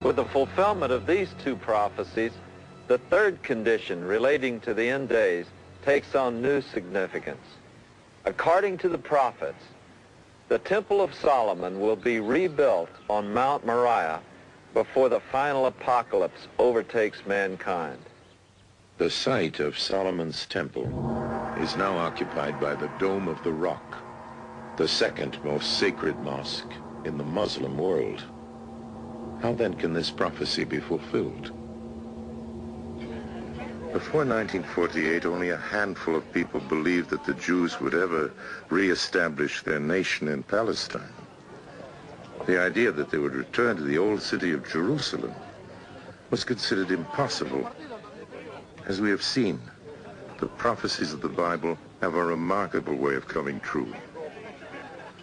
With the fulfillment of these two prophecies, the third condition relating to the end days takes on new significance. According to the prophets, the Temple of Solomon will be rebuilt on Mount Moriah before the final apocalypse overtakes mankind. The site of Solomon's temple is now occupied by the Dome of the Rock, the second most sacred mosque in the Muslim world. How then can this prophecy be fulfilled? Before 1948, only a handful of people believed that the Jews would ever re-establish their nation in Palestine. The idea that they would return to the old city of Jerusalem was considered impossible. As we have seen, the prophecies of the Bible have a remarkable way of coming true.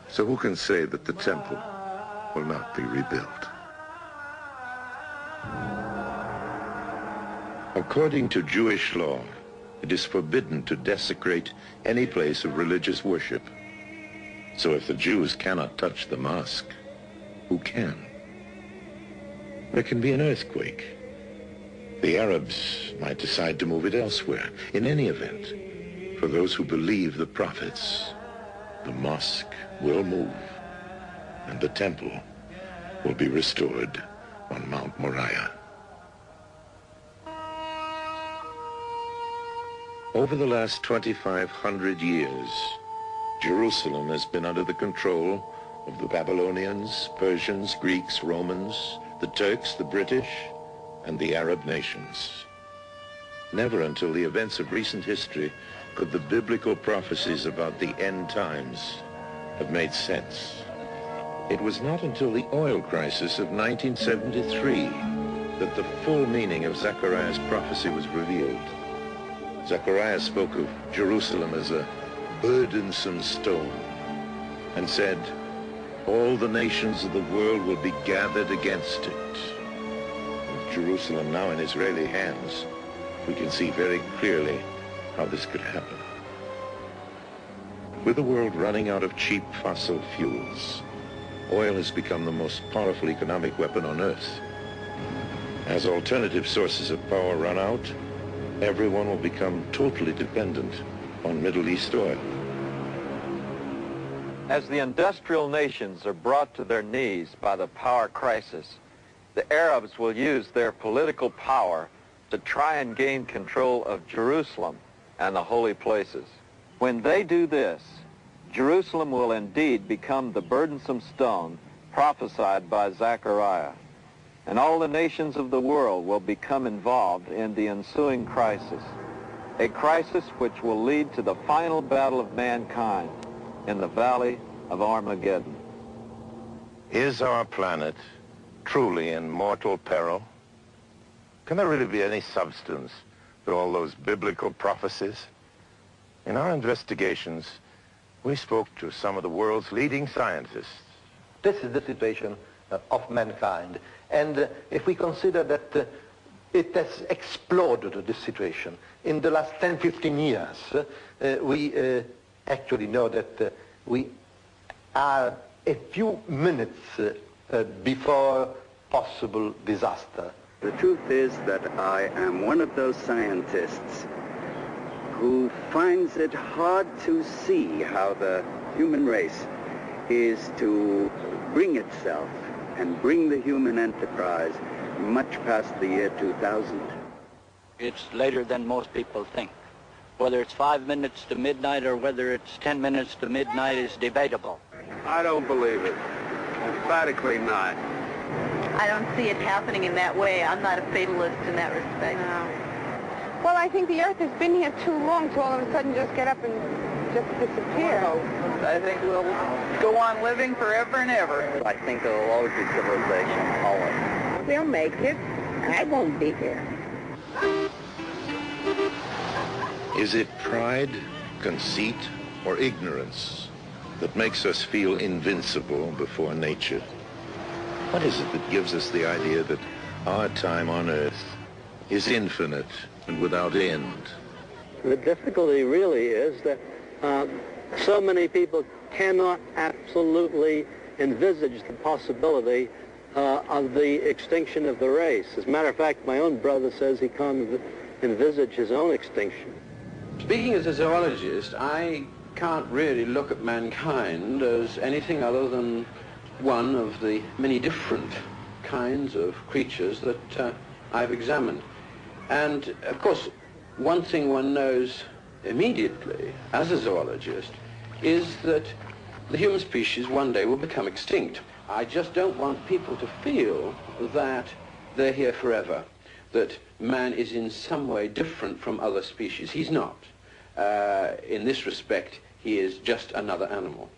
So who can say that the temple will not be rebuilt? According to Jewish law, it is forbidden to desecrate any place of religious worship. So if the Jews cannot touch the mosque, who can? There can be an earthquake. The Arabs might decide to move it elsewhere. In any event, for those who believe the prophets, the mosque will move, and the temple will be restored on Mount Moriah. Over the last 2,500 years, Jerusalem has been under the control of the Babylonians, Persians, Greeks, Romans, the Turks, the British, and the Arab nations. Never until the events of recent history could the biblical prophecies about the end times have made sense. It was not until the oil crisis of 1973 that the full meaning of Zechariah's prophecy was revealed. Zechariah spoke of Jerusalem as a burdensome stone and said, all the nations of the world will be gathered against it. With Jerusalem now in Israeli hands, we can see very clearly how this could happen. With the world running out of cheap fossil fuels, oil has become the most powerful economic weapon on earth. As alternative sources of power run out, everyone will become totally dependent on Middle East oil. As the industrial nations are brought to their knees by the power crisis, the Arabs will use their political power to try and gain control of Jerusalem and the holy places. When they do this, Jerusalem will indeed become the burdensome stone prophesied by Zechariah, and all the nations of the world will become involved in the ensuing crisis, a crisis which will lead to the final battle of mankind in the valley of Armageddon. Is our planet truly in mortal peril? Can there really be any substance to all those biblical prophecies? In our investigations, we spoke to some of the world's leading scientists. This is the situation of mankind. And if we consider that it has exploded, this situation, in the last 10, 15 years, we actually know that we are a few minutes before possible disaster. The truth is that I am one of those scientists who finds it hard to see how the human race is to bring itself and bring the human enterprise much past the year 2000. It's later than most people think. Whether it's 5 minutes to midnight or whether it's 10 minutes to midnight is debatable. I don't believe it. Emphatically not. I don't see it happening in that way. I'm not a fatalist in that respect. No. Well, I think the Earth has been here too long to all of a sudden just get up and just disappear. I think we'll go on living forever and ever. I think there will always be civilization, always. We'll make it. I won't be here. Is it pride, conceit, or ignorance that makes us feel invincible before nature? What is it that gives us the idea that our time on Earth is infinite and without end? The difficulty really is that so many people cannot absolutely envisage the possibility of the extinction of the race. As a matter of fact, my own brother says he can't envisage his own extinction. Speaking as a zoologist, I can't really look at mankind as anything other than one of the many different kinds of creatures that I've examined. And of course, one thing one knows immediately as a zoologist is that the human species one day will become extinct. I just don't want people to feel that they're here forever, that man is in some way different from other species. He's not. In this respect, he is just another animal.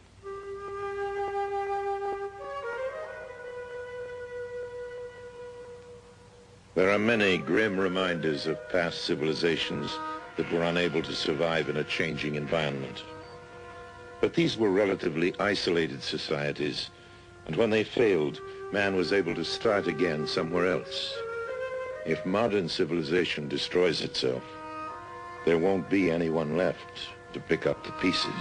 There are many grim reminders of past civilizations that were unable to survive in a changing environment. But these were relatively isolated societies, and when they failed, man was able to start again somewhere else. If modern civilization destroys itself, there won't be anyone left to pick up the pieces.